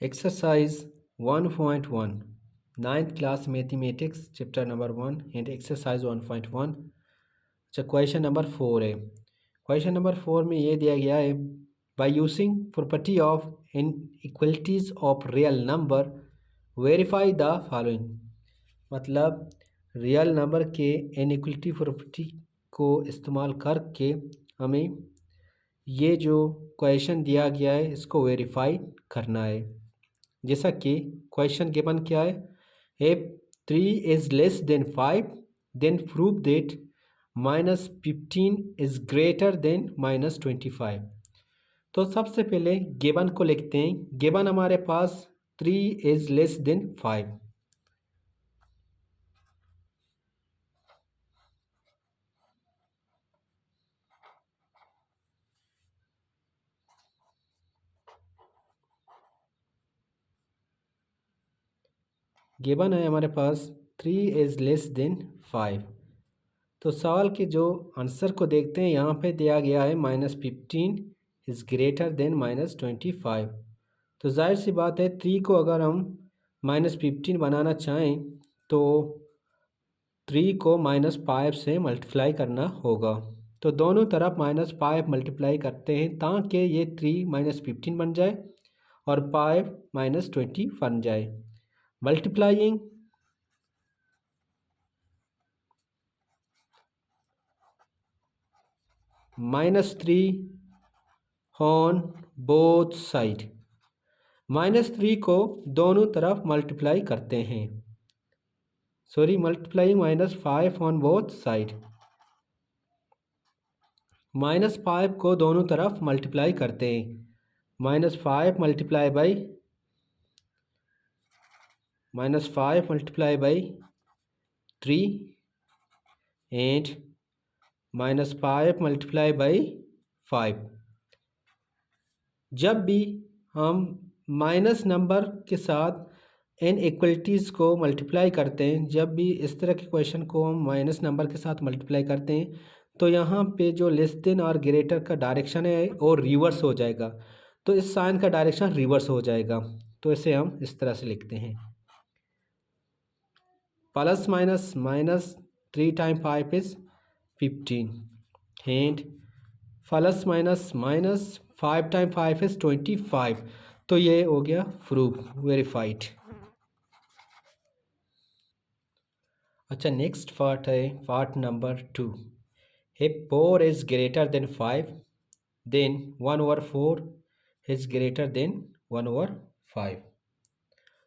Exercise 1.1 9th class mathematics chapter number 1 and exercise 1.1। अच्छा question number 4 है। Question number 4 में ये दिया गया है by using property of inequalities of real number verify the following. मतलब रियल नंबर के इनइक्वलिटी प्रॉपर्टी को इस्तेमाल करके हमें ये जो क्वेश्चन दिया गया है इसको वेरीफाई करना है। जैसा कि क्वेश्चन गिवन क्या है, if 3 is less than 5 then prove that -15 is greater than -25। तो सबसे पहले गिवन को लिखते हैं। गिवन हमारे पास 3 इज लेस देन 5। गिवन है हमारे पास 3 इज लेस देन 5। तो सवाल के जो आंसर को देखते हैं, यहाँ पे दिया गया है -15 इज़ ग्रेटर देन -25। तो जाहिर सी बात है 3 को अगर हम -15 बनाना चाहें तो 3 को -5 से मल्टीप्लाई करना होगा। तो दोनों तरफ -5 मल्टीप्लाई करते हैं ताकि ये 3 -15 बन जाए और 5 -20 बन जाए। Multiplying -3 on both side. -3 को दोनों तरफ मल्टीप्लाई करते हैं। Sorry, multiplying -5 on both side. -5 को दोनों तरफ मल्टीप्लाई करते हैं। -5 multiply by -3 and -5 multiply by 5। जब भी हम माइनस नंबर के साथ इन इक्वलिटीज़ को मल्टीप्लाई करते हैं, जब भी इस तरह के क्वेश्चन को हम माइनस नंबर के साथ मल्टीप्लाई करते हैं तो यहाँ पे जो लेस देन और ग्रेटर का डायरेक्शन है वो रिवर्स हो जाएगा। तो इस साइन का डायरेक्शन रिवर्स हो जाएगा। तो इसे हम इस तरह से लिखते हैं, plus minus -3 time 5 is 15 and plus minus -5 time 5 is 25। तो ये हो गया प्रूफ, वेरीफाइड। अच्छा, नेक्स्ट पार्ट है part number 2। If 4 is greater than 5 then 1/4 is greater than 1/5।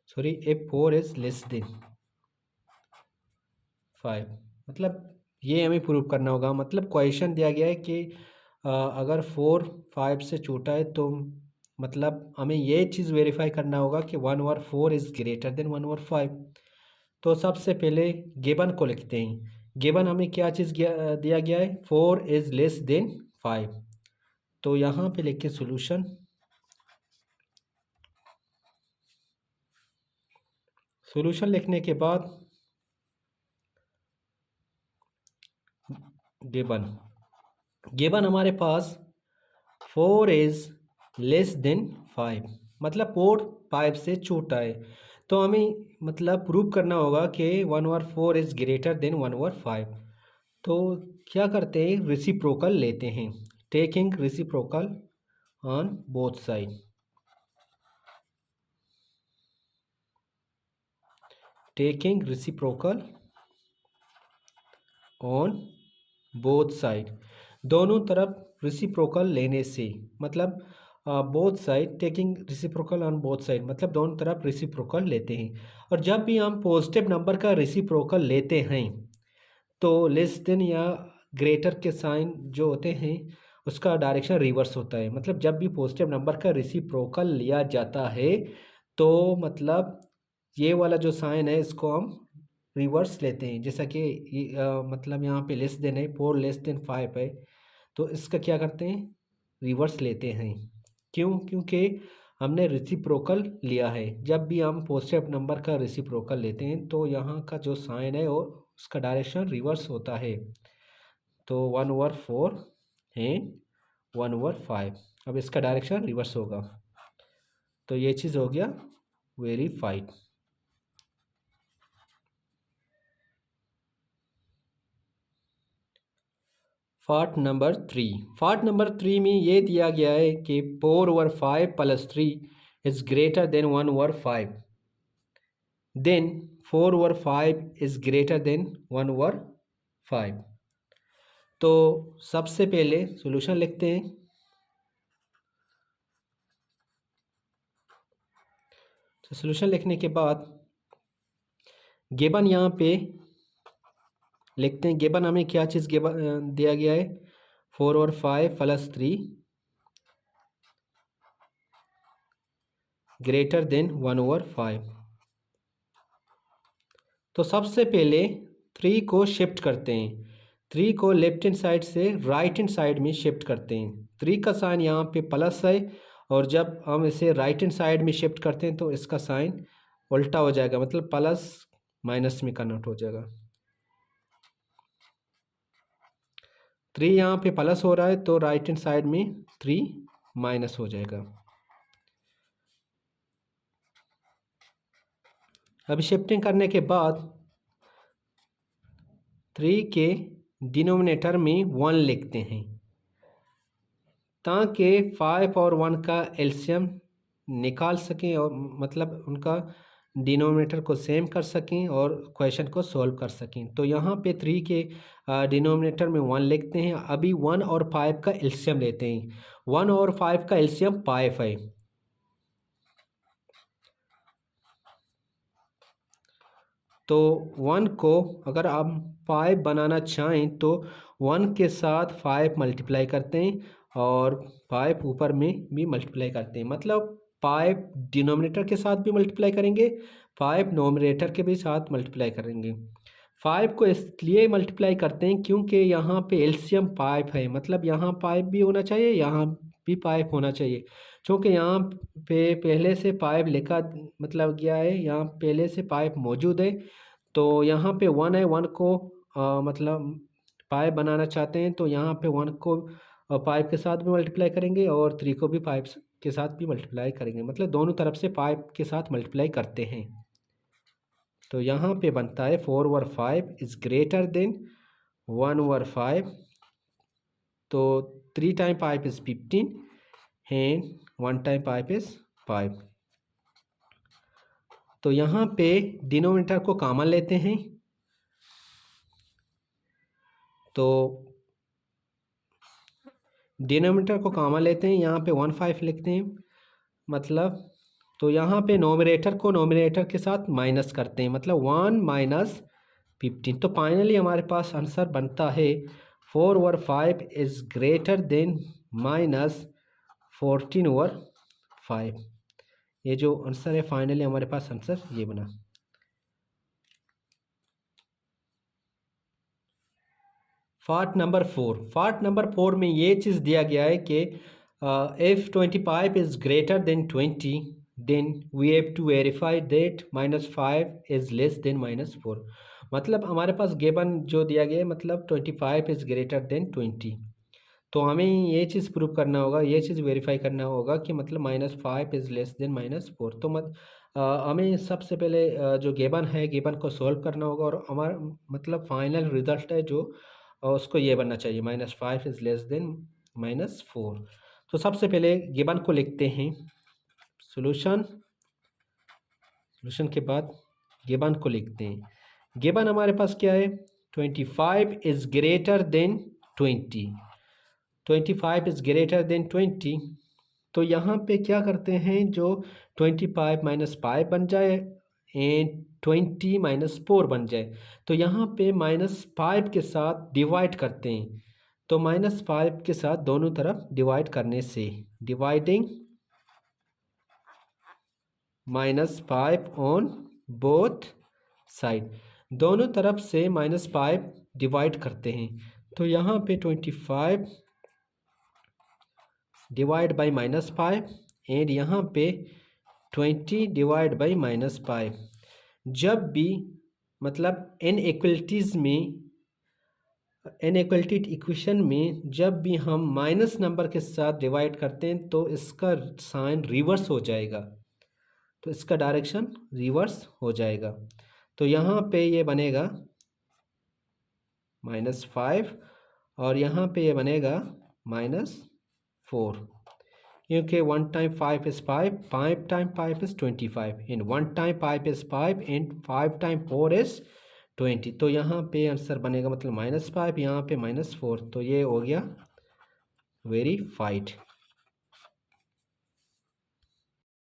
Sorry, if 4 is less than 5, मतलब ये हमें प्रूव करना होगा। मतलब क्वेश्चन दिया गया है कि अगर 4 5 से छोटा है तो मतलब हमें ये चीज़ वेरीफाई करना होगा कि 1/4 इज़ ग्रेटर देन 1/5। तो सबसे पहले गिवन को लिखते हैं। गिवन हमें क्या चीज़ दिया गया है, 4 इज़ लेस देन 5। तो यहाँ पे लिखे सॉल्यूशन। सॉल्यूशन लिखने के बाद गिवन हमारे पास 4 इज़ लेस देन 5, मतलब 4 5 से छोटा है। तो हमें मतलब प्रूव करना होगा कि 1/4 इज़ ग्रेटर देन 1/5। तो क्या करते हैं, रेसिप्रोकल लेते हैं। Taking reciprocal on both side. Taking reciprocal on both side, दोनों तरफ रेसिप्रोकल लेने से, मतलब both side taking reciprocal on both side मतलब दोनों तरफ रेसिप्रोकल लेते हैं। और जब भी हम पॉजिटिव नंबर का रेसिप्रोकल लेते हैं तो लेस देन या ग्रेटर के साइन जो होते हैं उसका डायरेक्शन रिवर्स होता है। मतलब जब भी पॉजिटिव नंबर का रेसिप्रोकल लिया जाता है तो मतलब ये वाला जो साइन है इसको हम रिवर्स लेते हैं। जैसा कि मतलब यहाँ पे लेस देन है, 4 लेस देन 5 है, तो इसका क्या करते हैं, रिवर्स लेते हैं। क्यों? क्योंकि हमने रेसिप्रोकल लिया है। जब भी हम पॉजिटिव नंबर का रेसिप्रोकल लेते हैं तो यहाँ का जो साइन है वो उसका डायरेक्शन रिवर्स होता है। तो 1/4 एंड 1/5, अब इसका डायरेक्शन रिवर्स होगा। तो ये चीज़ हो गया verified. Part number 3। Part number 3 में ये दिया गया है कि 4/5 + 3 is greater than 1/5, then 4/5 is greater than 1/5। तो सबसे पहले सॉल्यूशन लिखते हैं। तो सॉल्यूशन लिखने के बाद गिवन यहाँ पे लिखते हैं। गिवन हमें क्या चीज़ गिवन दिया गया है, 4/5 + 3 ग्रेटर देन 1/5। तो सबसे पहले 3 को शिफ्ट करते हैं। 3 को लेफ्ट हैंड साइड से राइट हैंड साइड में शिफ्ट करते हैं। 3 का साइन यहाँ पे प्लस है, और जब हम इसे राइट हैंड साइड में शिफ्ट करते हैं तो इसका साइन उल्टा हो जाएगा, मतलब प्लस माइनस में कन्वर्ट हो जाएगा। 3 यहाँ पे प्लस हो रहा है तो राइट हैंड साइड में 3 माइनस हो जाएगा। अभी शिफ्टिंग करने के बाद 3 के डिनोमिनेटर में 1 लिखते हैं, ताकि 5 और 1 का एलसीएम निकाल सकें और मतलब उनका डिनोमिनेटर को सेम कर सकें और क्वेश्चन को सॉल्व कर सकें। तो यहाँ पे 3 के डिनोमिनेटर में 1 लिखते हैं। अभी 1 और 5 का एलसीएम लेते हैं। 1 और 5 का एलसीएम 5 है। तो 1 को अगर आप 5 बनाना चाहें तो 1 के साथ 5 मल्टीप्लाई करते हैं और 5 ऊपर में भी मल्टीप्लाई करते हैं, मतलब 5 डिनोमिनेटर के साथ भी मल्टीप्लाई करेंगे, 5 नोमिनेटर के भी साथ मल्टीप्लाई करेंगे। 5 को इसलिए मल्टीप्लाई करते हैं क्योंकि यहाँ पे एलसीएम 5 है, मतलब यहाँ 5 भी होना चाहिए, यहाँ भी 5 होना चाहिए। क्योंकि यहाँ पे पहले से 5 लिखा मतलब गया है, यहाँ पहले से 5 मौजूद है। तो यहाँ पे 1 है, 1 को मतलब 5 बनाना चाहते हैं तो यहाँ पे 1 को 5 के साथ भी मल्टीप्लाई करेंगे और 3 को भी 5 के साथ भी मल्टीप्लाई करेंगे, मतलब दोनों तरफ से 5 के साथ मल्टीप्लाई करते हैं। तो यहाँ पे बनता है 4/5 इज़ ग्रेटर देन 1/5। तो 3 time 5 is 15 and 1 time 5 is 5। तो यहाँ पे डिनोमिनेटर को कॉमन लेते हैं। तो डिनोमिनेटर को कॉमन लेते हैं, यहाँ पे 1/5 लिखते हैं, मतलब तो यहाँ पे नोमिनेटर को नोमिनेटर के साथ माइनस करते हैं, मतलब 1 - 15। तो फाइनली हमारे पास आंसर बनता है 4/5 इज़ ग्रेटर देन -14/5। ये जो आंसर है फाइनली हमारे पास आंसर ये बना। Part number 4। पार्ट नंबर 4 में ये चीज़ दिया गया है कि if 25 is greater than 20 then we have to verify that -5 is less than -4। मतलब हमारे पास गिवन जो दिया गया है, मतलब 25 इज़ ग्रेटर देन 20, तो हमें ये चीज़ प्रूव करना होगा, ये चीज़ वेरीफाई करना होगा कि मतलब -5 इज़ लेस देन -4। तो हमें सबसे पहले जो गिवन है, गिवन को सॉल्व करना होगा और हमारा मतलब फाइनल रिजल्ट है जो उसको ये बनना चाहिए, -5 इज़ लेस देन -4। तो सबसे पहले गिवन को लिखते हैं, सॉल्यूशन, सॉल्यूशन के बाद गिवन को लिखते हैं। गिवन हमारे पास क्या है, 25 is greater than 20, 25 is greater than 20। तो यहाँ पे क्या करते हैं, जो 25 - 5 बन जाए एंड 20 - 4 बन जाए, तो यहाँ पे -5 के साथ डिवाइड करते हैं। तो -5 के साथ दोनों तरफ डिवाइड करने से, डिवाइडिंग -5 ऑन बोथ साइड, दोनों तरफ से -5 डिवाइड करते हैं। तो यहाँ पे 25 डिवाइड बाई -5 एंड यहाँ पे 20 डिवाइड बाई -5। जब भी मतलब इनइक्वलिटीज़ में, इनइक्वलिटी इक्वेशन में जब भी हम माइनस नंबर के साथ डिवाइड करते हैं तो इसका साइन रिवर्स हो जाएगा। तो इसका डायरेक्शन रिवर्स हो जाएगा। तो यहाँ पे ये बनेगा -5 और यहाँ पे ये बनेगा -4, क्योंकि 1 time 5 is 5, 5 time 5 is 25, in 1 time 5 is 5, in 5 time 4 is 20। तो यहाँ पे आंसर बनेगा मतलब -5, यहाँ पे -4, तो ये हो गया वेरीफाइड।